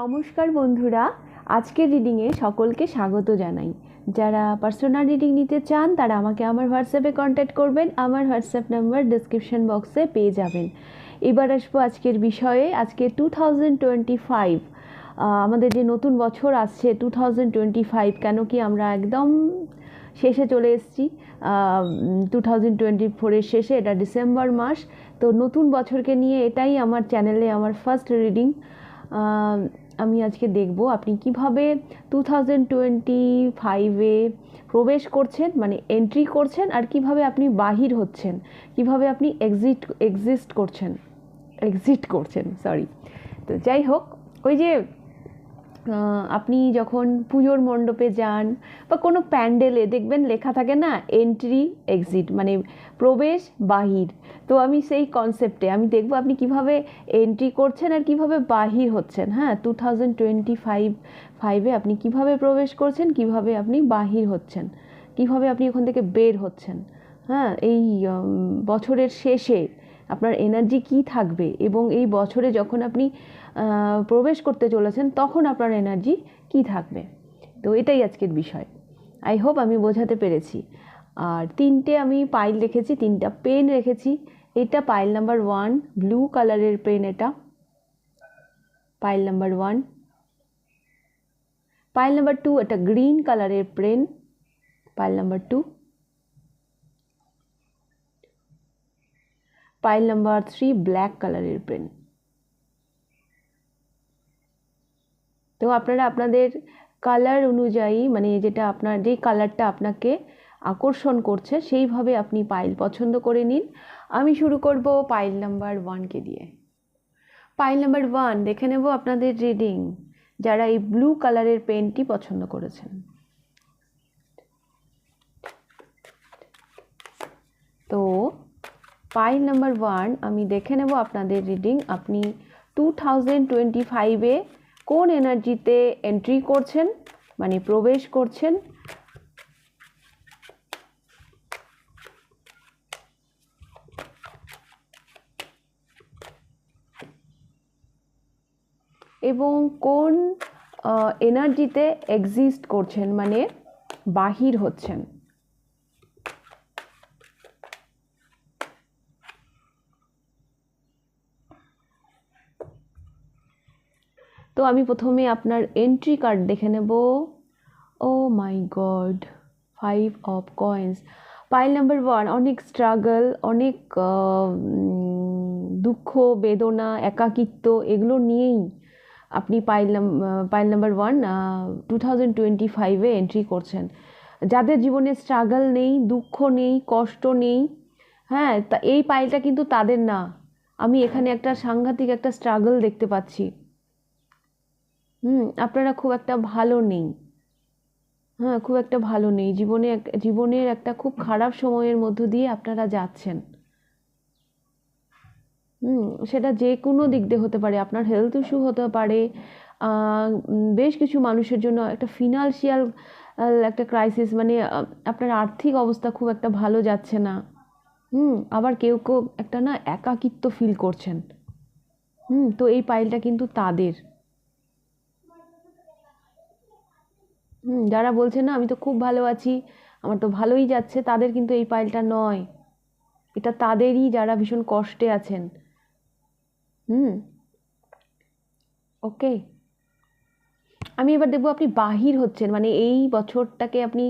নমস্কার বন্ধুরা, আজকের রিডিংয়ে সকলকে স্বাগত জানাই। যারা পার্সোনাল রিডিং নিতে চান তারা আমাকে আমার হোয়াটসঅ্যাপে কন্ট্যাক্ট করবেন। আমার হোয়াটসঅ্যাপ নাম্বার ডেসক্রিপশন বক্সে পেয়ে যাবেন। এবার আসবো আজকের বিষয়ে। আজকে 2025 আমাদের যে নতুন বছর আসছে 2025, কেন কি আমরা একদম শেষে চলে এসেছি। 2024-এর শেষে, এটা ডিসেম্বর মাস। তো নতুন বছরকে নিয়ে এটাই আমার চ্যানেলে আমার ফার্স্ট রিডিং। আমি আজকে দেখব আপনি কিভাবে 2025-এ প্রবেশ করছেন, মানে এন্ট্রি করছেন, আর কিভাবে আপনি বাহির হচ্ছেন, কিভাবে আপনি এক্সিট করছেন। সরি। তো যাই হোক, ওই যে আপনি যখন পুজোর মণ্ডপে যান বা কোনো প্যান্ডেলে দেখবেন লেখা থাকে না, এন্ট্রি এক্সিট, মানে প্রবেশ বাহির। তো আমি সেই কনসেপ্টে আমি দেখব আপনি কিভাবে এন্ট্রি করছেন আর কিভাবে বাহির হচ্ছেন। হ্যাঁ, 2025-এ আপনি কিভাবে প্রবেশ করছেন, কিভাবে আপনি বাহির হচ্ছেন, কিভাবে আপনি ওখান থেকে বের হচ্ছেন। হ্যাঁ, এই বছরের শেষে আপনার এনার্জি কি থাকবে, এবং এই বছরে যখন আপনি প্রবেশ করতে চলেছেন তখন আপনার এনার্জি কি থাকবে। তো এটাই আজকের বিষয়। আই হোপ আমি বোঝাতে পেরেছি। আর তিনটে আমি পাইল রেখেছি, তিনটা পেন রেখেছি। এটা পাইল নাম্বার 1, ব্লু কালারের পেন। এটা পাইল নাম্বার 1। পাইল নাম্বার 2, এটা গ্রিন কালারের pen, pile number 2। Pile number 3, black কালারের পেন। তো আপনারা আপনাদের কালার অনুযায়ী, মানে যেটা আপনার, যেই কালারটা আপনাকে আকর্ষণ করছে সেইভাবে আপনি পাইল পছন্দ করে নিন। আমি শুরু করব পাইল নাম্বার 1কে দিয়ে। পাইল নাম্বার 1 দেখে নেব আপনাদের রিডিং, যারা এই ব্লু কালারের পেনটি পছন্দ করেছেন। তো পাইল নাম্বার 1 আমি দেখে নেব আপনাদের রিডিং। আপনি 2025-এ কোন এনার্জিতে এন্ট্রি করছেন, মানে প্রবেশ করছেন, এবং কোন এনার্জিতে এক্সিস্ট করছেন, মানে বাহির হচ্ছেন। তো আমি প্রথমে আপনার এন্ট্রি কার্ড দেখে নেব। Oh my god, 5 of coins. Pile number 1 অনেক স্ট্রাগল, অনেক দুঃখ, বেদনা, একাকিত্ব, এগুলো নিয়েই আপনি পাইল নাম্বার 1 2025-এ এন্ট্রি করছেন। যাদের জীবনে স্ট্রাগল নেই, দুঃখ নেই, কষ্ট নেই, হ্যাঁ, তা এই পাইলটা কিন্তু তাদের না। আমি এখানে একটা সাংঘাতিক একটা স্ট্রাগল দেখতে পাচ্ছি। আপনারা খুব একটা ভালো নেই। হ্যাঁ, খুব একটা ভালো নেই জীবনের একটা খুব খারাপ সময়ের মধ্য দিয়ে আপনারা যাচ্ছেন। সেটা যে কোনো দিক দিয়ে হতে পারে। আপনার হেলথ ইস্যু হতে পারে, বেশ কিছু মানুষের জন্য একটা ফিনান্সিয়াল একটা ক্রাইসিস, মানে আপনার আর্থিক অবস্থা খুব একটা ভালো যাচ্ছে না। আবার কেউ কেউ একটা না একাকিত্ব ফিল করছেন। তো এই পাইলটা কিন্তু তাদের। যারা বলছেন না আমি তো খুব ভালো আছি, আমার তো ভালোই যাচ্ছে, তাদের কিন্তু এই পাইলটা নয়। এটা তাদেরই যারা ভীষণ কষ্টে আছেন। ওকে, আমি এবার দেখবো আপনি বাহির হচ্ছেন, মানে এই বছরটাকে আপনি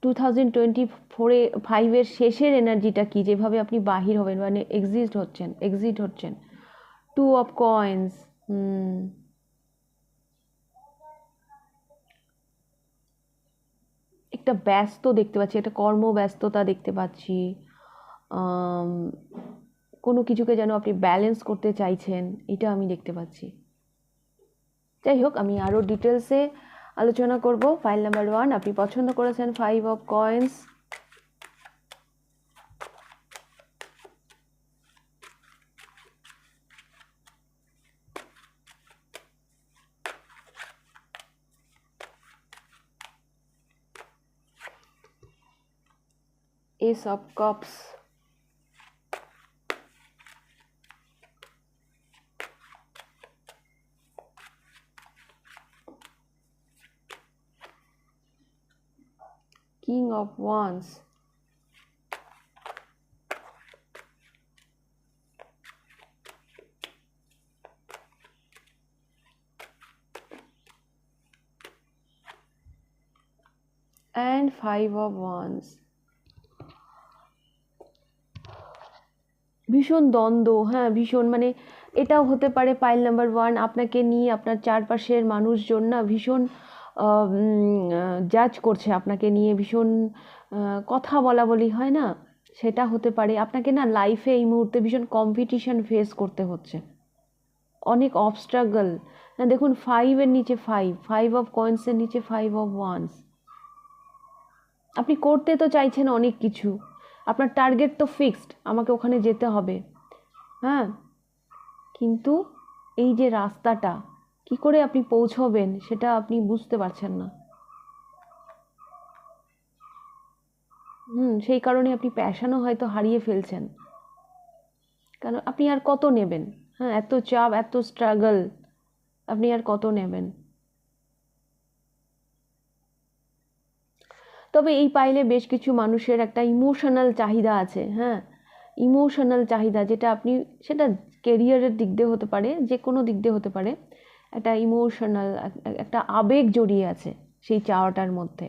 2025-এর শেষের এনার্জিটা কি, যেভাবে আপনি বাহির হবেন, মানে এক্সিট হচ্ছেন। 2 অফ কয়েন্স। একটা ব্যস্ত দেখতে পাচ্ছি, একটা কর্মব্যস্ততা দেখতে পাচ্ছি। কোনো কিছুকে যেন আপনি ব্যালেন্স করতে চাইছেন, এটা আমি দেখতে পাচ্ছি। যাই হোক, আমি আরও ডিটেলসে আলোচনা করব। ফাইল নাম্বার 1 আপনি পছন্দ করেছেন 5 of coins. Ace of Cups, king of wands, and 5 of wands. ভীষণ দ্বন্দ্ব, হ্যাঁ ভীষণ, মানে এটাও হতে পারে পাইল নাম্বার 1 আপনাকে নিয়ে আপনার চারপাশের মানুষজন না ভীষণ জাজ করছে আপনাকে নিয়ে, ভীষণ কথা বলা বলি হয় না, সেটা হতে পারে। আপনাকে না লাইফে এই মুহূর্তে ভীষণ কম্পিটিশন ফেস করতে হচ্ছে, অনেক অবস্ট্রাগল। হ্যাঁ দেখুন 5-এর নিচে 5 অফ কয়েন্সের নিচে 5 অফ ওয়ান্স। আপনি করতে তো চাইছেন অনেক কিছু, আপনার টার্গেট তো ফিক্সড, আমাকে ওখানে যেতে হবে, হ্যাঁ, কিন্তু এই যে রাস্তাটা কি করে আপনি পৌঁছবেন সেটা আপনি বুঝতে পারছেন না। সেই কারণে আপনি প্যাশনও হয়তো হারিয়ে ফেলছেন, কারণ আপনি আর কত নেবেন, হ্যাঁ এত চাপ এত স্ট্রাগল আপনি আর কত নেবেন। তবে এই পাইলে বেশ কিছু মানুষের একটা ইমোশনাল চাহিদা আছে, হ্যাঁ ইমোশনাল চাহিদা, যেটা আপনি, সেটা কেরিয়ারের দিক দিয়ে হতে পারে, যে কোনো দিক দিয়ে হতে পারে, একটা ইমোশনাল একটা আবেগ জড়িয়ে আছে সেই চাওয়াটার মধ্যে।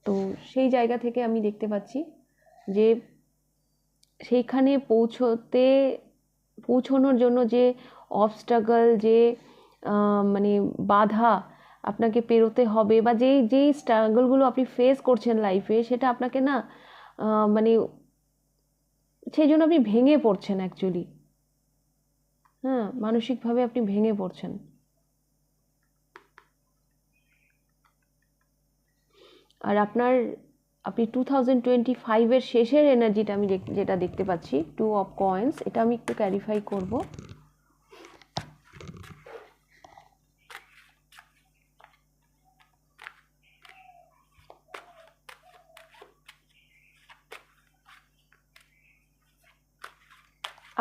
তো সেই জায়গা থেকে আমি দেখতে পাচ্ছি যে সেইখানে পৌঁছানোর জন্য যে অবস্ট্রাগল, যে মানে বাধা আপনাকে পেরোতে হবে, বা যেই স্ট্রাগলগুলো আপনি ফেস করছেন লাইফে, সেটা আপনাকে না মানে সেই জন্য আপনি ভেঙে পড়ছেন অ্যাকচুয়ালি, হ্যাঁ মানসিকভাবে আপনি ভেঙে পড়ছেন। আর আপনি 2025-এর শেষের এনার্জিটা আমি যেটা দেখতে পাচ্ছি, 2 অফ কয়েন্স, এটা আমি একটু ক্ল্যারিফাই করব।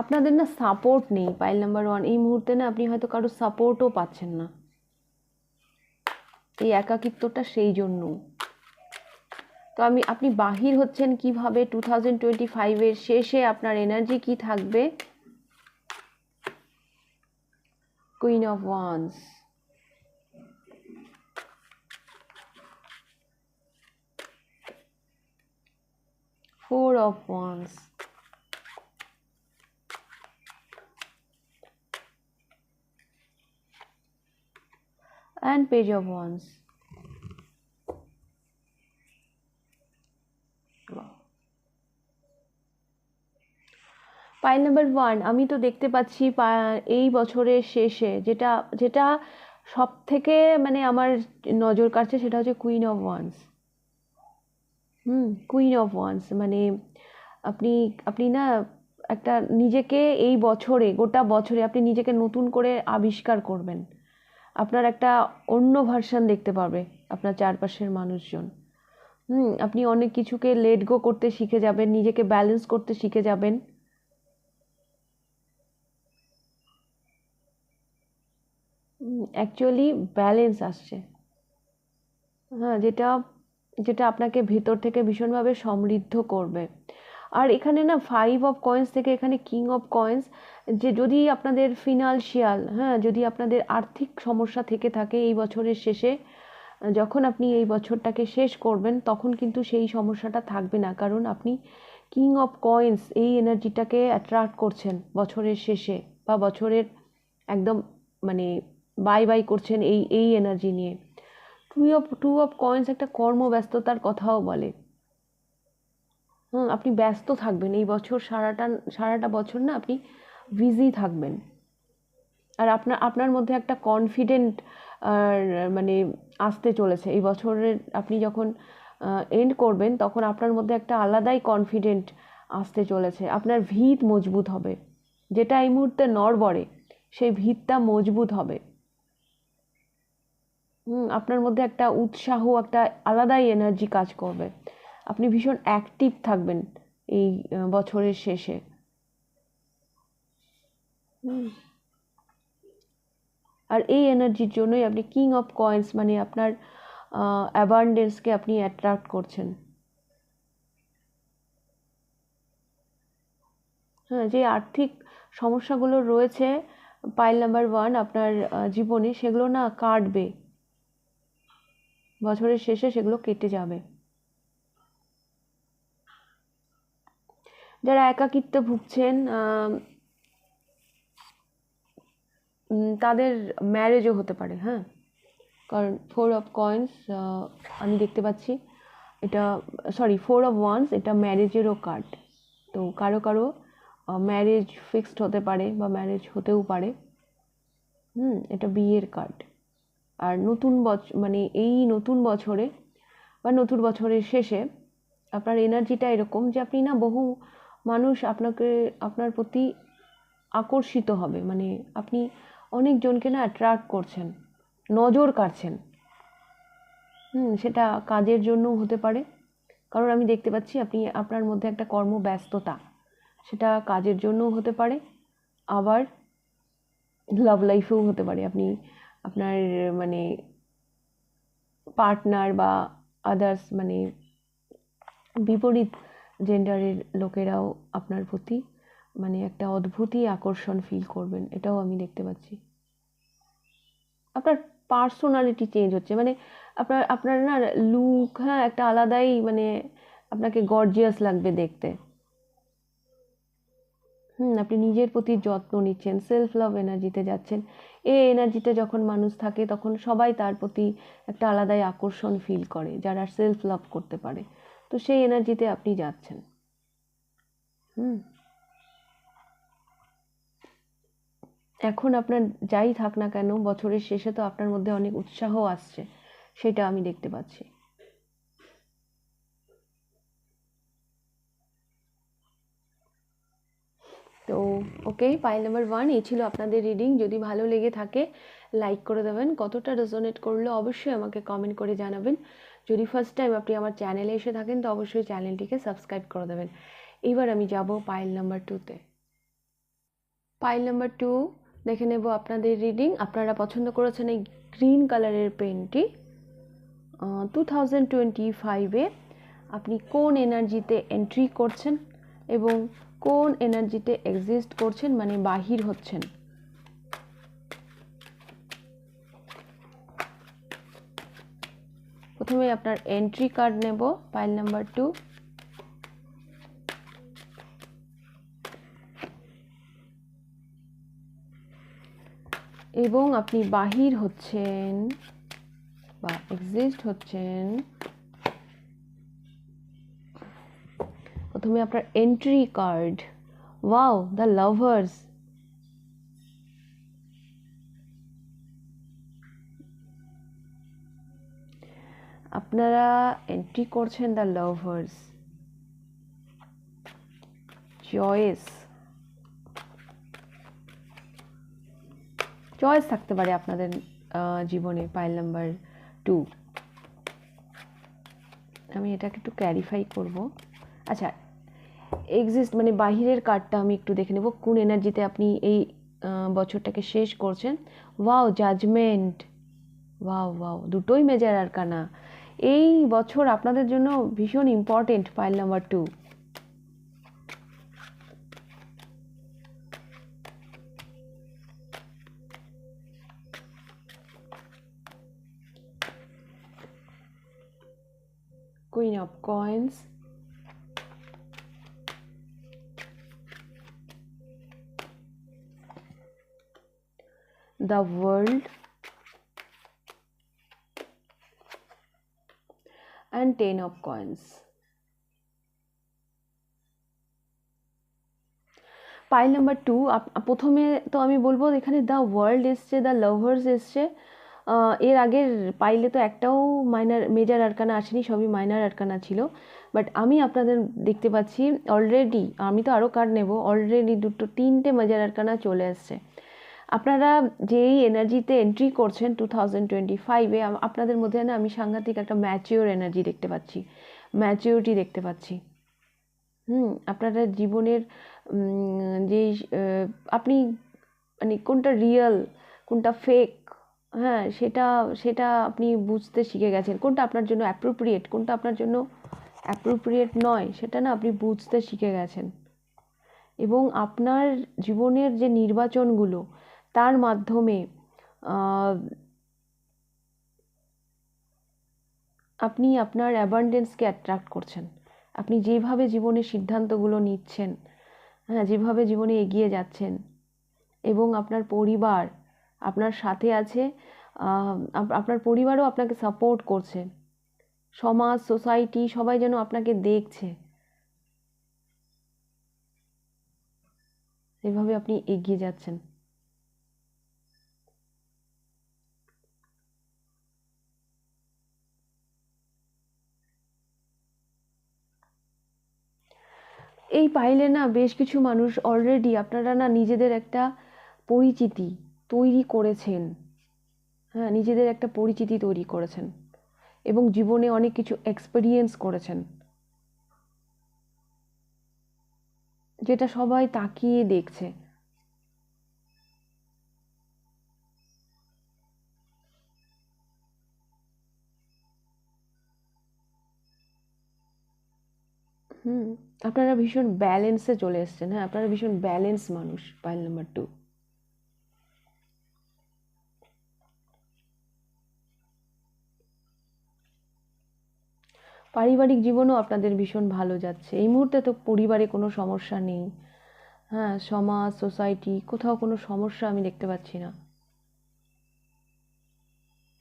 আপনাদের না সাপোর্ট নেই পাইল নাম্বার 1, এই মুহূর্তে না আপনি হয়তো কারো সাপোর্টও পাচ্ছেন না, এই একাকিত্বটা সেই জন্য। তো আপনি বাহির হচ্ছেন কিভাবে 2025-এর শেষে, আপনার এনার্জি কি থাকবে? Queen of wands, 4 of wands, and page of wands। Pile number 1 আমি তো দেখতে পাচ্ছি এই বছরের শেষে যেটা যেটা সব থেকে মানে আমার নজর কাড়ছে, সেটা হচ্ছে queen of once. Queen of once মানে আপনি আপনি না একটা নিজেকে এই বছরে, গোটা বছরে আপনি নিজেকে নতুন করে আবিষ্কার করবেন, আপনার একটা অন্য ভার্সন দেখতে পারবে আপনার চারপাশের মানুষজন। আপনি অনেক কিছুকে লেট গো করতে শিখে যাবেন, নিজেকে ব্যালেন্স করতে শিখে যাবেন। অ্যাকচুয়ালি ব্যালেন্স আসছে, হ্যাঁ যেটা যেটা আপনাকে ভেতর থেকে ভীষণভাবে সমৃদ্ধ করবে। আর এখানে না 5 অফ কয়েন্স থেকে এখানে কিং অফ কয়েন্স, যে যদি আপনাদের ফিনান্সিয়াল, হ্যাঁ যদি আপনাদের আর্থিক সমস্যা থেকে থাকে এই বছরের শেষে, যখন আপনি এই বছরটাকে শেষ করবেন তখন কিন্তু সেই সমস্যাটা থাকবে না, কারণ আপনি কিং অফ কয়েন্স এই এনার্জিটাকে অ্যাট্রাক্ট করছেন বছরের শেষে, বা বছরের একদম মানে বাই বাই করছেন এই এনার্জি নিয়ে। টু অফ কয়েন্স একটা কর্মব্যস্ততার কথাও বলে। আপনি ব্যস্ত থাকবেন এই বছর, সারাটা বছর না আপনি বিজি থাকবেন। আর আপনার মধ্যে একটা কনফিডেন্ট আর মানে আসতে চলেছে এই বছরের, আপনি যখন এন্ড করবেন তখন আপনার মধ্যে একটা আলাদাই কনফিডেন্ট আসতে চলেছে, আপনার ভিত মজবুত হবে, যেটা এই মুহূর্তে নড়বড়ে সেই ভিতটা মজবুত হবে। আপনার মধ্যে একটা উৎসাহ, একটা আলাদাই এনার্জি কাজ করবে, আপনি ভীষণ অ্যাক্টিভ থাকবেন এই বছরের শেষে। আর এই এনার্জির জন্যই আপনি কিং অফ কয়েন্স মানে আপনার অ্যাবান্ডেন্সকে আপনি অ্যাট্রাক্ট করছেন। হ্যাঁ, যে আর্থিক সমস্যাগুলো রয়েছে পাইল নাম্বার 1 আপনার জীবনে, সেগুলো না কাটবে, বছরের শেষে সেগুলো কেটে যাবে। যারা একাকিত্বে ভুগছেন তাদের ম্যারেজও হতে পারে। হ্যাঁ, কারণ 4 অফ কয়েন্স আমি দেখতে পাচ্ছি, এটা 4 অফ ওয়ান্স, এটা ম্যারেজেরও কার্ড। তো কারো কারো ম্যারেজ ফিক্সড হতে পারে বা ম্যারেজ হতেও পারে। এটা বিয়ের কার্ড। আর নতুন মানে এই নতুন বছরে বা নতুন বছরের শেষে আপনার এনার্জিটা এরকম যে আপনি না বহু মানুষ আপনার প্রতি আকর্ষিত হবে, মানে আপনি অনেকজনকে না অ্যাট্রাক্ট করছেন, নজর কাড়ছেন। সেটা কাজের জন্যও হতে পারে, কারণ আমি দেখতে পাচ্ছি আপনার মধ্যে একটা কর্মব্যস্ততা, সেটা কাজের জন্যও হতে পারে, আবার লাভ লাইফেও হতে পারে। আপনি আপনার মানে পার্টনার বা আদার্স মানে বিপরীত জেন্ডারের লোকেরাও আপনার প্রতি মানে একটা অদ্ভুতই আকর্ষণ ফিল করবেন, এটাও আমি দেখতে পাচ্ছি। আপনার পার্সোনালিটি চেঞ্জ হচ্ছে, মানে আপনার না লুক, হ্যাঁ, একটা আলাদাই, মানে আপনাকে গর্জিয়াস লাগবে দেখতে। আপনি নিজের প্রতি যত্ন নিচ্ছেন, সেলফ লাভ এনার্জিতে যাচ্ছেন। এই এনার্জিতে যখন মানুষ থাকে তখন সবাই তার প্রতি একটা আলাদাই আকর্ষণ ফিল করে, যারা সেলফ লাভ করতে পারে। তো সেই এনার্জিতে আপনি যাচ্ছেন। এখন আপনার যাই থাক না কেন, বছরের শেষে তো আপনার মধ্যে অনেক উৎসাহ আসছে, সেটা আমি দেখতে পাচ্ছি। তো ওকে, পাইল নাম্বার 1 এই ছিল আপনাদের রিডিং। যদি ভালো লেগে থাকে লাইক করে দেবেন, কতটা রেজোনেট করলো অবশ্যই আমাকে কমেন্ট করে জানাবেন। যদি ফার্স্ট টাইম আপনি আমার চ্যানেলে এসে থাকেন তো অবশ্যই চ্যানেলটিকে সাবস্ক্রাইব করে দেবেন। এবার আমি যাব পাইল নাম্বার 2তে। পাইল নাম্বার 2 দেখে নেব আপনাদের রিডিং। আপনারা পছন্দ করেছেন এই গ্রিন কালারের পেনটি। 2025-এ আপনি কোন এনার্জিতে এন্ট্রি করছেন এবং কোন এনার্জিতে এক্সিস্ট করছেন, মানে বাহির হচ্ছেন। প্রথমে আপনার এন্ট্রি কার্ড নেব, পাইল নাম্বার 2। এবং আপনি বাহির হচ্ছেন বা এক্সিস্ট হচ্ছেন। প্রথমে আপনার entry card, wow, the lovers. আপনারা এন্ট্রি করছেন দ্য লাভার্স, চয়েস থাকতে পারে আপনাদের জীবনে। পাইল নাম্বার 2, আমি এটাকে একটু ক্ল্যারিফাই করব। আচ্ছা, এক্সিস্ট মানে বাহিরের কার্ডটা আমি একটু দেখে নেব, কোন এনার্জিতে আপনি এই বছরটাকে শেষ করছেন। ওয়াও, জাজমেন্ট, ওয়াও, দুটোই মেজর আরকানা। এই বছর আপনাদের জন্য ভীষণ important, pile number 2। Queen of Coins, the World, and 10 of Coins. Pile number 2, প্রথমে তো আমি বলবো এখানে দ্য ওয়ার্ল্ড এসছে, দ্য লাভার্স এসছে। এর আগের পাইলে তো একটাও মেজর আরকানা আসেনি, সবই মাইনার আরকানা ছিল। বাট আমি আপনাদের দেখতে পাচ্ছি অলরেডি, আমি তো আরও কার্ড নেব, অলরেডি 3টে মেজর আরকানা চলে আসছে। আপনারা যেই এনার্জিতে এন্ট্রি করছেন 2025-এ, আপনাদের মধ্যে না আমি সাংঘাতিক একটা ম্যাচিওর এনার্জি দেখতে পাচ্ছি, ম্যাচিওরিটি দেখতে পাচ্ছি। আপনারা জীবনের যেই আপনি মানে কোনটা রিয়েল কোনটা ফেক, হ্যাঁ, সেটা সেটা আপনি বুঝতে শিখে গেছেন কোনটা আপনার জন্য অ্যাপ্রোপ্রিয়েট, কোনটা আপনার জন্য অ্যাপ্রোপ্রিয়েট নয়, সেটা না আপনি বুঝতে শিখে গেছেন। এবং আপনার জীবনের যে নির্বাচনগুলো, তার মাধ্যমে আপনি আপনার অ্যাবান্ডেন্সকে অ্যাট্রাক্ট করছেন। আপনি যেভাবে জীবনের সিদ্ধান্তগুলো নিচ্ছেন, হ্যাঁ, যেভাবে জীবনে এগিয়ে যাচ্ছেন, এবং আপনার পরিবার আপনার সাথে আছে, আপনার পরিবারও আপনাকে সাপোর্ট করছে, সমাজ, সোসাইটি সবাই যেন আপনাকে দেখছে, এভাবে আপনি এগিয়ে যাচ্ছেন। এই পাইলে না বেশ কিছু মানুষ অলরেডি আপনারা না নিজেদের একটা পরিচিতি তৈরি করেছেন। হ্যাঁ, নিজেদের একটা পরিচিতি তৈরি করেছেন এবং জীবনে অনেক কিছু এক্সপেরিয়েন্স করেছেন, যেটা সবাই তাকিয়ে দেখছে। হুম, আপনারা ভীষণ ব্যালেন্সে চলে এসেছেন। হ্যাঁ, আপনারা ভীষণ ব্যালেন্স মানুষ, পাইল নাম্বার 2। পারিবারিক জীবনও আপনাদের ভীষণ ভালো যাচ্ছে এই মুহূর্তে। তো পরিবারে কোনো সমস্যা নেই। হ্যাঁ, সমাজ, সোসাইটি, কোথাও কোনো সমস্যা আমি দেখতে পাচ্ছি না।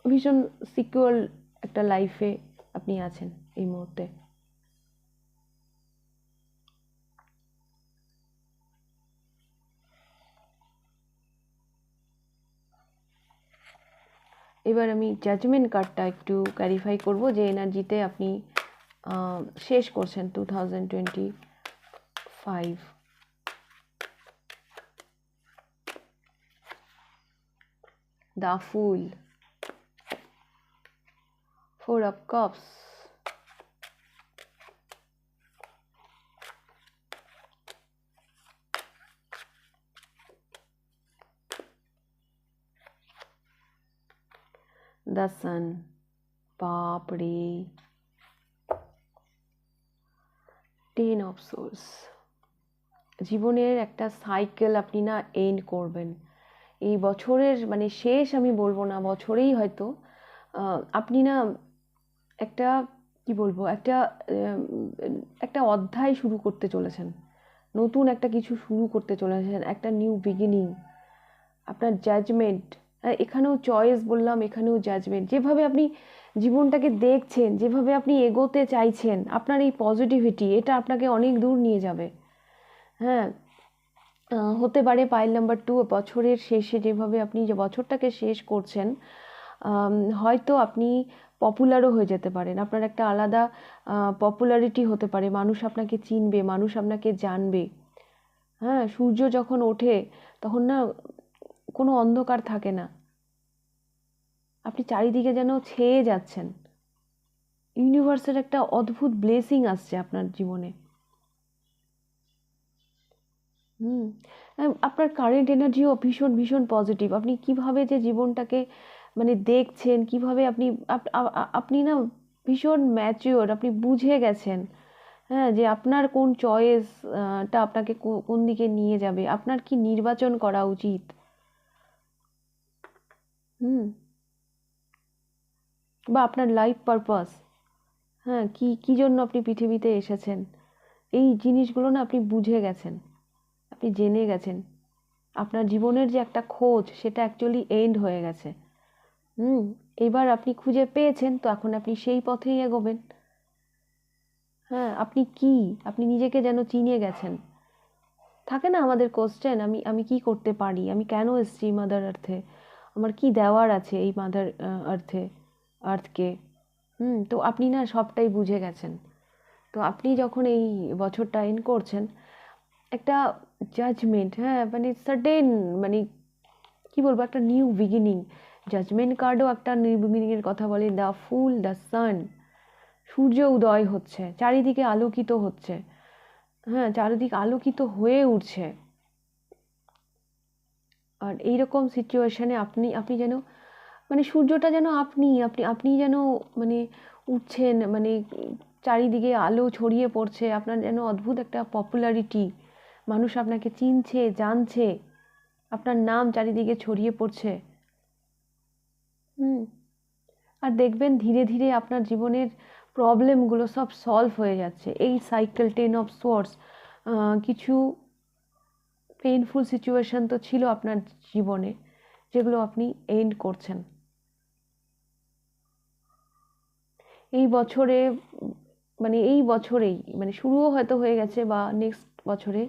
ভীষণ সিকিউর একটা লাইফে আপনি আছেন এই মুহূর্তে। এবার আমি জাজমেন্ট কার্ডটা একটু ক্ল্যারিফাই করব, যে এনার্জিতে আপনি শেষ করছেন 2025। The full, 4 of cups, the sun, বাপ রে, 10 of swords। জীবনের একটা সাইকেল আপনি না এন্ড করবেন এই বছরের, মানে শেষ আমি বলবো না, বছরেই হয়তো আপনি না একটা, কি বলবো, একটা অধ্যায় শুরু করতে চলেছেন, নতুন একটা কিছু শুরু করতে চলেছেন, একটা নিউ বিগিনিং। আপনার জাজমেন্ট, এখানেও চয়েস বললাম, এখানেও জাজমেন্ট। যেভাবে আপনি জীবনটাকে দেখছেন, যেভাবে আপনি এগোতে চাইছেন, আপনার এই পজিটিভিটি, এটা আপনাকে অনেক দূর নিয়ে যাবে। হ্যাঁ, হতে পারে পাইল নাম্বার 2 বছরের শেষে যেভাবে আপনি যে বছরটাকে শেষ করছেন, হয়তো আপনি পপুলারও হয়ে যেতে পারেন। আপনার একটা আলাদা পপুলারিটি হতে পারে, মানুষ আপনাকে চিনবে, মানুষ আপনাকে জানবে। হ্যাঁ, সূর্য যখন ওঠে তখন না কোনো অন্ধকার থাকে না, আপনি চারিদিকে যেন ছেয়ে যাচ্ছেন। ইউনিভার্সের একটা অদ্ভুত ব্লেসিং আসছে আপনার জীবনে। হুম, আপনার কারেন্ট এনার্জিও ভীষণ ভীষণ পজিটিভ। আপনি কিভাবে যে জীবনটাকে মানে দেখছেন, কিভাবে আপনি আপনি না ভীষণ ম্যাচিওর, আপনি বুঝে গেছেন। হ্যাঁ, যে আপনার কোন চয়েস টা আপনাকে কোন দিকে নিয়ে যাবে, আপনার কি নির্বাচন করা উচিত। হুম, বা আপনার লাইফ পারপাস, হ্যাঁ, কি কি জন্য আপনি পৃথিবীতে এসেছেন, এই জিনিসগুলো না আপনি বুঝে গেছেন, আপনি জেনে গেছেন। আপনার জীবনের যে একটা খোঁজ, সেটা অ্যাকচুয়ালি এন্ড হয়ে গেছে। হুম, এবার আপনি খুঁজে পেয়েছেন, তো এখন আপনি সেই পথেই এগোবেন। হ্যাঁ, আপনি কি, আপনি নিজেকে যেন চিনে গেছেন। থাকে না আমাদের কোশ্চেন, আমি আমি কি করতে পারি, আমি কেন এসেছি মাদার আর্থে, আমার কি দেওয়ার আছে এই মাদার আর্থে, আর্থকে। তো আপনি না সবটাই বুঝে গেছেন। তো আপনি যখন এই বছরটা এন্ড করছেন, একটা জাজমেন্ট, হ্যাঁ, মানে সার্টেন, মানে কি বলবো, একটা নিউ বিগিনিং। জাজমেন্ট কার্ডও একটা নিউ বিগিনিংয়ের কথা বলে। দ্য ফুল, দ্য সান, সূর্য উদয় হচ্ছে, চারিদিকে আলোকিত হচ্ছে। হ্যাঁ, চারিদিক আলোকিত হয়ে উঠছে। আর এইরকম সিচুয়েশনে আপনি আপনি যেন মানে সূর্যটা যেন আপনি আপনি আপনি যেন মানে উঠছেন, মানে চারিদিকে আলো ছড়িয়ে পড়ছে, আপনার যেন অদ্ভুত একটা পপুলারিটি, মানুষ আপনাকে চিনছে, জানছে, আপনার নাম চারিদিকে ছড়িয়ে পড়ছে। হুম। আর দেখবেন ধীরে ধীরে আপনার জীবনের প্রবলেমগুলো সব সলভ হয়ে যাচ্ছে। এই সাইকেল 10 অফ সোর্স, কিছু পেইনফুল সিচুয়েশন তো ছিল আপনার জীবনে, যেগুলো আপনি এন্ড করছেন এই বছরে। মানে এই বছরেই, মানে শুরুও হয়তো হয়ে গেছে বা নেক্সট বছরে,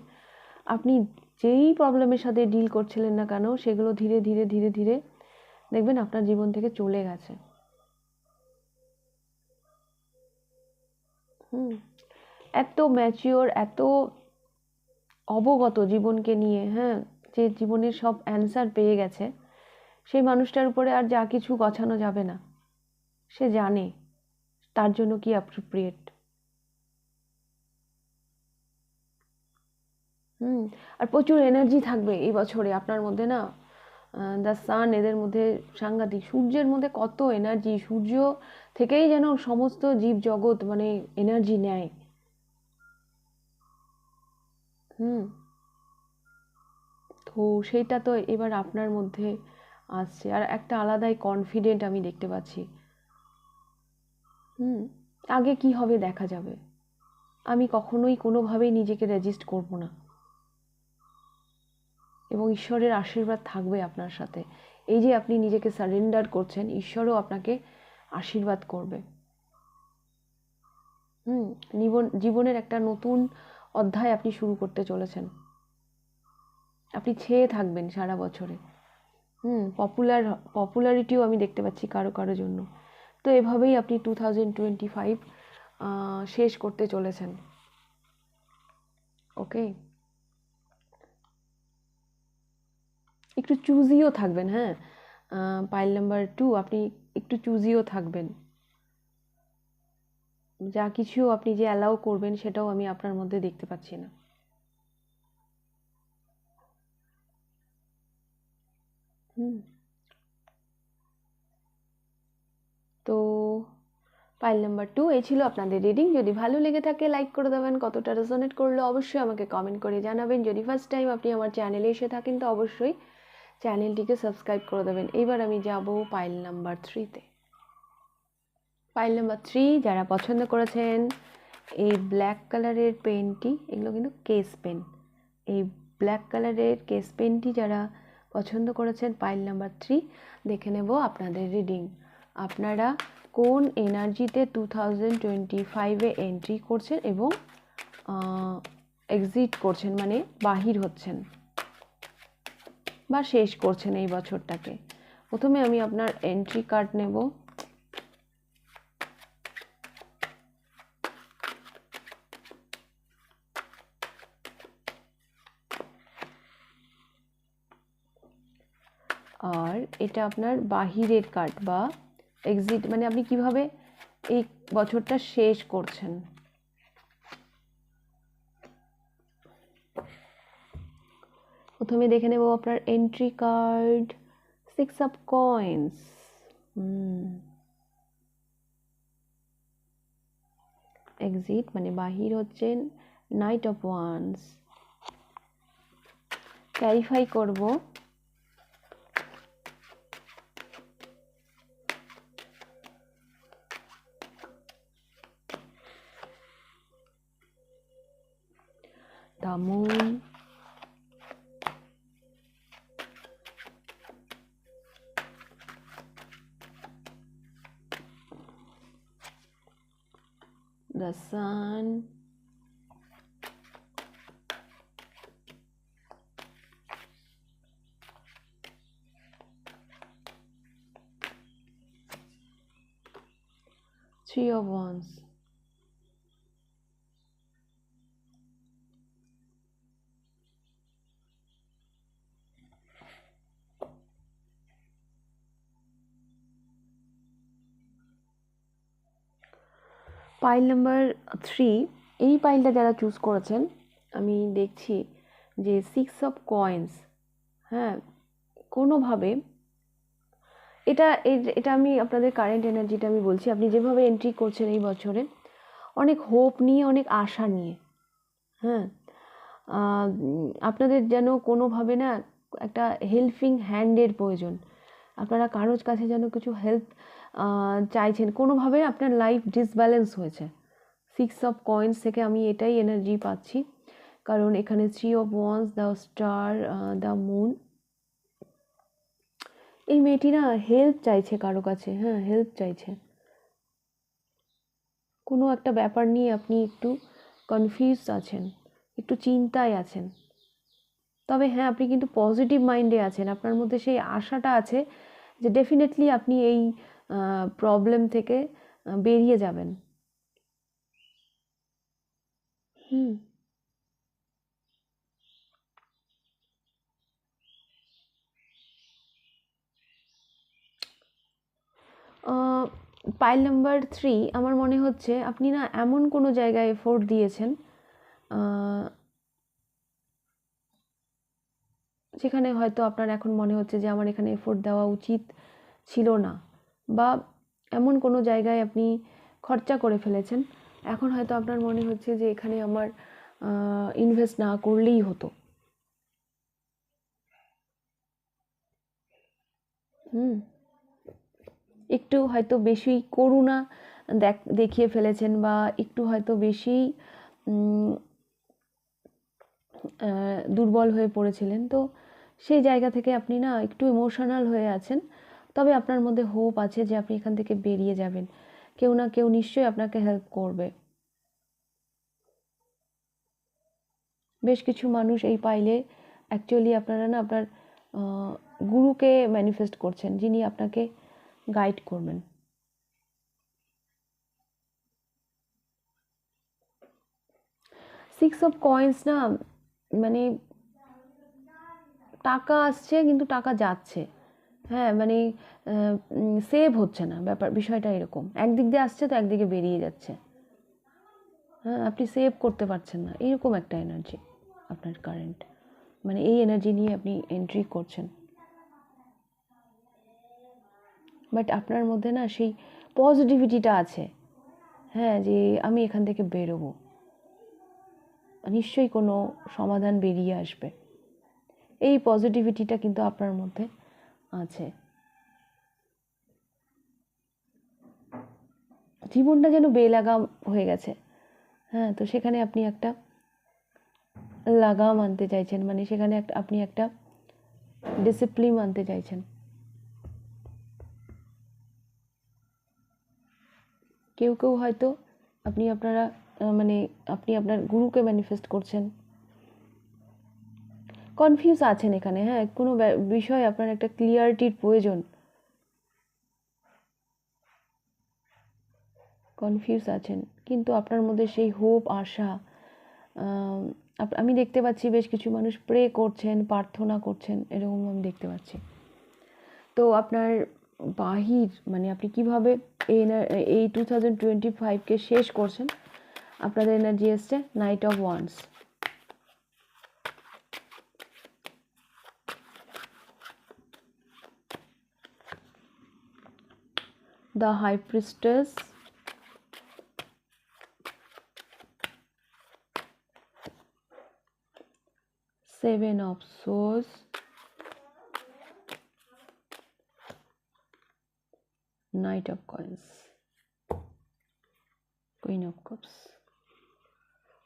আপনি যেই প্রবলেমের সাথে ডিল করছিলেন না কেন, সেগুলো ধীরে ধীরে ধীরে ধীরে দেখবেন আপনার জীবন থেকে চলে গেছে। হুম। এত ম্যাচিওর, এত অবগত জীবনকে নিয়ে, হ্যাঁ, যে জীবনের সব অ্যান্সার পেয়ে গেছে, সেই মানুষটার উপরে আর যা কিছু গছানো যাবে না। সে জানে তার জন্য কি অ্যাপ্রোপ্রিয়েট। হুম। আর প্রচুর এনার্জি থাকবে এই বছরে আপনার মধ্যে না। দ্য সান এদের মধ্যে সাংঘাতিক, সূর্যের মধ্যে কত এনার্জি, সূর্য থেকেই যেন সমস্ত জীব জগৎ মানে এনার্জি নেয়। হুম। তো সেইটা তো এবার আপনার মধ্যে আসছে, আর একটা আলাদাই কনফিডেন্ট আমি দেখতে পাচ্ছি। হুম। আগে কি হবে দেখা যাবে, আমি কখনোই কোনোভাবেই নিজেকে রেজিস্ট করব না, এবং ঈশ্বরের আশীর্বাদ থাকবে আপনার সাথে। এই যে আপনি নিজেকে সারেন্ডার করছেন, ঈশ্বরও আপনাকে আশীর্বাদ করবে। হুম। জীবনের একটা নতুন অধ্যায় আপনি শুরু করতে চলেছেন। আপনি ছেয়ে থাকবেন সারা বছরে। হুম। পপুলারিটিও আমি দেখতে পাচ্ছি কারো কারো জন্য। তো এভাবেই আপনি 2025 শেষ করতে চলেছেন। ওকে। একটু চুজিও থাকবেন, হ্যাঁ। পাইল নাম্বার 2, আপনি একটু চুজিও থাকবেন। যা কিছু আপনি যে অ্যালাউ করবেন সেটাও আমি আপনার মধ্যে দেখতে পাচ্ছি না। হুম। তো পাইল নাম্বার 2 এই ছিল আপনাদের রিডিং। যদি ভালো লেগে থাকে লাইক করে দেবেন, কতটা রেজোনেট করলো অবশ্যই আমাকে কমেন্ট করে জানাবেন। যদি ফার্স্ট টাইম আপনি আমার চ্যানেলে এসে থাকেন তো অবশ্যই চ্যানেলটিকে সাবস্ক্রাইব করে দেবেন। এবার আমি যাব পাইল নাম্বার 3তে। পাইল নাম্বার 3 যারা পছন্দ করেছেন এই ব্ল্যাক কালারের পেনটি, এগুলো কিন্তু কেস পেন, এই ব্ল্যাক কালারের কেস পেনটি যারা পছন্দ করেছেন পাইল নাম্বার 3, দেখে নেব আপনাদের রিডিং। আপনারা কোন এনার্জিতে 2025-এ এন্ট্রি করছেন এবং এক্সিট করছেন, মানে বাহির হচ্ছেন বা শেষ করছেন এই বছরটাকে। প্রথমে আমি আপনার এন্ট্রি কার্ড নেব। আর এটা আপনার বাহিরের কার্ড বা এক্সিট, মানে আপনি কিভাবে এই বছরটা শেষ করছেন। প্রথমে দেখে নেব আপনার entry card, 6 of coins. Exit মানে বাহির হচ্ছেন, নাইট অফ ওয়ান্স। ক্ল্যারিফাই করব, the moon, the sun, Three of Wands। Pile number 3, এই পাইলটা যারা চুজ করেছেন আমি দেখছি যে 6 অফ কয়েন্স, হ্যাঁ, কোনোভাবে এটা আমি আপনাদের কারেন্ট এনার্জিটা আমি বলছি। আপনি যেভাবে এন্ট্রি করছেন এই বছরে, অনেক হোপ নিয়ে, অনেক আশা নিয়ে, হ্যাঁ, আপনাদের যেন কোনোভাবে না একটা হেল্পিং হ্যান্ডের প্রয়োজন। আপনারা কারোর কাছে যেন কিছু হেল্প চাইছেন, কোনোভাবে আপনার লাইফ ডিসব্যালেন্স হয়েছে। 6 অফ কয়েন্স থেকে আমি এটাই এনার্জি পাচ্ছি, কারণ এখানে 3 of wands, the star, the moon. এই মেয়েটি না হেল্প চাইছে কারো কাছে, হ্যাঁ, হেল্প চাইছে। কোনো একটা ব্যাপার নিয়ে আপনি একটু কনফিউজ আছেন, একটু চিন্তায় আছেন। তবে হ্যাঁ, আপনি কিন্তু পজিটিভ মাইন্ডে আছেন, আপনার মধ্যে সেই আশাটা আছে যে ডেফিনেটলি আপনি এই প্রবলেম থেকে বেরিয়ে যাবেন। হুম। পাইল নাম্বার 3, আমার মনে হচ্ছে আপনি না এমন কোনো জায়গায় এফোর্ট দিয়েছেন যেখানে হয়তো আপনার এখন মনে হচ্ছে যে আমার এখানে এফোর্ট দেওয়া উচিত ছিল না, বা এমন কোনো জায়গায় আপনি খরচা করে ফেলেছেন, এখন হয়তো আপনার মনে হচ্ছে যে এখানে আমার ইনভেস্ট না করলেই হতো। হুম। একটু হয়তো বেশি করুণা দেখিয়ে ফেলেছেন, বা একটু হয়তো বেশি দুর্বল হয়ে পড়েছিলেন। তো সেই জায়গা থেকে আপনি না একটু ইমোশনাল হয়ে আছেন, তবে আপনার মধ্যে হোপ আছে যে আপনি এখান থেকে বেরিয়ে যাবেন। কেউ না কেউ নিশ্চয়ই আপনাকে হেল্প করবে। বেশ কিছু মানুষ এই পাইলে অ্যাকচুয়ালি আপনারা না আপনার গুরুকে ম্যানিফেস্ট করছেন, যিনি আপনাকে গাইড করবেন। 6 অফ কয়েন্স না, মানে টাকা আসছে কিন্তু টাকা যাচ্ছে, হ্যাঁ, মানে সেভ হচ্ছে না, বিষয়টা এরকম, একদিক দিয়ে আসছে তো একদিকে বেরিয়ে যাচ্ছে। হ্যাঁ, আপনি সেভ করতে পারছেন না, এরকম একটা এনার্জি আপনার কারেন্ট, মানে এই এনার্জি নিয়ে আপনি এন্ট্রি করছেন। বাট আপনার মধ্যে না সেই পজিটিভিটিটা আছে, হ্যাঁ, যে আমি এখান থেকে বেরোবো, নিশ্চয়ই কোনো সমাধান বেরিয়ে আসবে। এই পজিটিভিটিটা কিন্তু আপনার মধ্যে আছে। জীবনটা যেন বেলাগাম হয়ে গেছে, হ্যাঁ, তো সেখানে আপনি একটা লাগাম আনতে চাইছেন, মানে সেখানে আপনি একটা ডিসিপ্লিন আনতে চাইছেন। কেউ কেউ হয়তো মানে আপনি আপনার গুরুকে ম্যানিফেস্ট করছেন। কনফিউজ আছেন এখানে, হ্যাঁ, কোনো বিষয়ে আপনার একটা ক্লিয়ারিটির প্রয়োজন। কনফিউজ আছেন, কিন্তু আপনার মধ্যে সেই হোপ, আশা, আমি দেখতে পাচ্ছি বেশ কিছু মানুষ প্রে করছেন, প্রার্থনা করছেন, এরকম আমি দেখতে পাচ্ছি। তো আপনার বাহির, মানে আপনি কিভাবে এই 2025কে শেষ করছেন, আপনাদের এনার্জি এসছে knight of wands, the high priestess, 7 of swords, knight of coins, queen of cups.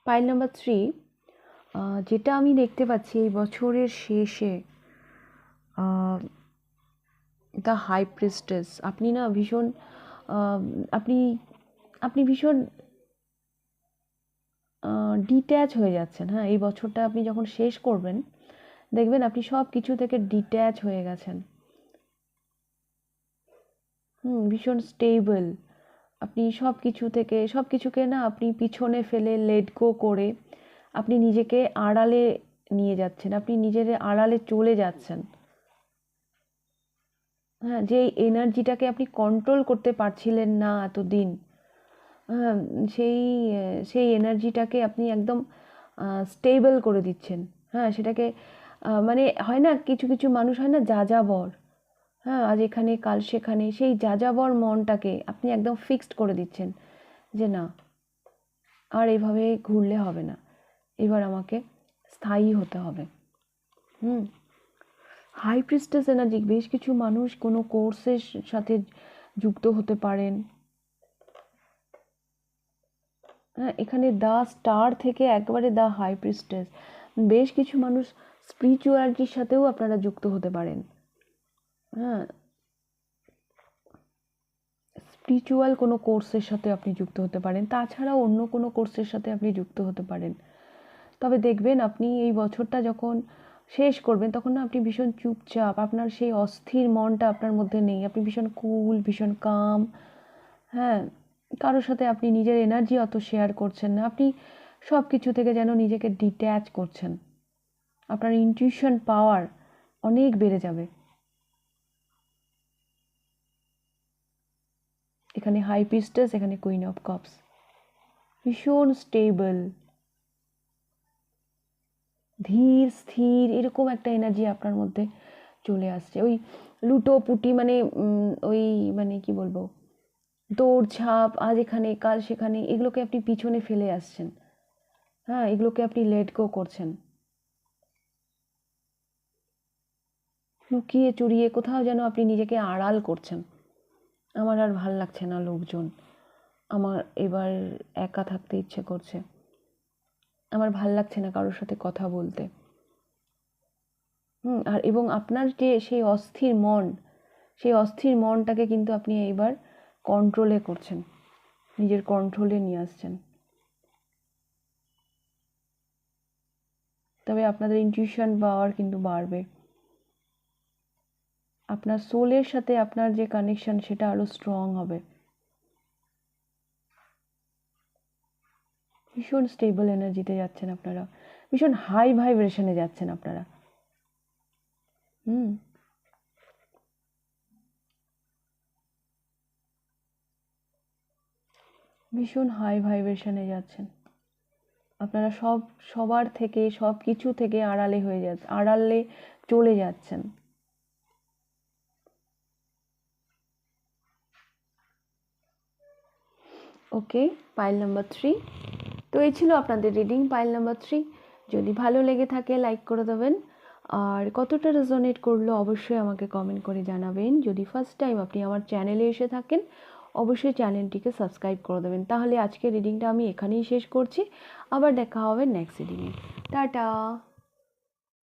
Pile number 3, যেটা আমি দেখতে পাচ্ছি এই বছরের শেষে, দ্য হাই প্রিস্টেস, আপনি না ভীষণ আপনি আপনি ভীষণ ডিট্যাচ হয়ে যাচ্ছেন, হ্যাঁ, এই বছরটা আপনি যখন শেষ করবেন দেখবেন আপনি সব কিছু থেকে ডিট্যাচ হয়ে গেছেন। ভীষণ স্টেবল, আপনি সব কিছুকে না আপনি পিছনে ফেলে লেট গো করে আপনি নিজেকে আড়ালে নিয়ে যাচ্ছেন, আপনি নিজের আড়ালে চলে যাচ্ছেন। হ্যাঁ, যে এনার্জিটাকে আপনি কন্ট্রোল করতে পারছিলেন না এতদিন, হ্যাঁ, সেই সেই এনার্জিটাকে আপনি একদম স্টেবল করে দিচ্ছেন। হ্যাঁ, সেটাকে মানে হয় না, কিছু কিছু মানুষ হয় না যাযাবর, হ্যাঁ, আজ এখানে কাল সেখানে সেই যাযাবর মনটাকে আপনি একদম ফিক্সড করে দিচ্ছেন যে না, আর এভাবে ঘুরলে হবে না, এবার আমাকে স্থায়ী হতে হবে। হাই প্রিস্টেস এনার্জি, বেশ কিছু মানুষ কোনো কোর্সের সাথে যুক্ত হতে পারেন। হ্যাঁ, এখানে দ্য স্টার থেকে একবারে দ্য হাই প্রিস্টেস, বেশ কিছু মানুষ স্পিরিচুয়ালিটির সাথেও আপনারা যুক্ত হতে পারেন। হ্যাঁ, স্পিরিচুয়াল কোনো কোর্সের সাথে আপনি যুক্ত হতে পারেন, তাছাড়াও অন্য কোনো কোর্সের সাথে আপনি যুক্ত হতে পারেন। তবে দেখবেন আপনি এই বছরটা যখন শেষ করবেন তখন না আপনি ভীষণ চুপচাপ, আপনার সেই অস্থির মনটা আপনার মধ্যে নেই, আপনি ভীষণ কুল, ভীষণ কাম। হ্যাঁ, কারোর সাথে আপনি নিজের এনার্জি অত শেয়ার করছেন না, আপনি সব কিছু থেকে যেন নিজেকে ডিট্যাচ করছেন। আপনার ইনটিউশন পাওয়ার অনেক বেড়ে যাবে। এখানে হাই প্রিস্টেস, এখানে কুইন অফ কাপস, ভীষণ স্টেবল, ধীর স্থির এরকম একটা এনার্জি আপনার মধ্যে চলে আসছে। ওই লুটোপুটি মানে ওই মানে কি বলবো, দৌড়ঝাঁপ, আজ এখানে কাল সেখানে, এগুলোকে আপনি পিছনে ফেলে আসছেন। হ্যাঁ, এগুলোকে আপনি লেট গো করছেন। লুকিয়ে চুরিয়ে কোথাও যেন আপনি নিজেকে আড়াল করছেন। আমার আর ভাল লাগছে না লোকজন, আমার এবার একা থাকতে ইচ্ছে করছে, আমার ভাল লাগছে না কারোর সাথে কথা বলতে। আর এবং আপনার যে সেই অস্থির মন, সেই অস্থির মনটাকে কিন্তু আপনি এইবার কন্ট্রোলে করছেন, নিজের কন্ট্রোলে নিয়ে আসছেন। তবে আপনাদের ইনটিউশন পাওয়ার কিন্তু বাড়বে, আপনার সোলের সাথে আপনার যে কানেকশন সেটা আরো স্ট্রং হবে। ভীষণ স্টেবল এনার্জিতে যাচ্ছেন আপনারা, ভীষণ হাই ভাইব্রেশনে যাচ্ছেন আপনারা। ভীষণ হাই ভাইব্রেশনে যাচ্ছেন আপনারা, সবার থেকে সব কিছু থেকে আড়ালে হয়ে যাচ্ছে, আড়ালে চলে যাচ্ছেন। ওকে, পাইল নাম্বার 3। তো এই ছিল আপনাদের রিডিং পাইল নাম্বার 3। যদি ভালো লেগে থাকে লাইক করে দেবেন, আর কতটা রেজোনেট করলো অবশ্যই আমাকে কমেন্ট করে জানাবেন। যদি ফার্স্ট টাইম আপনি আমার চ্যানেলে এসে থাকেন অবশ্যই চ্যানেলটিকে সাবস্ক্রাইব করে দেবেন। তাহলে আজকের রিডিংটা আমি এখানেই শেষ করছি, আবার দেখা হবে নেক্সট রিডিংয়ে। টাটা।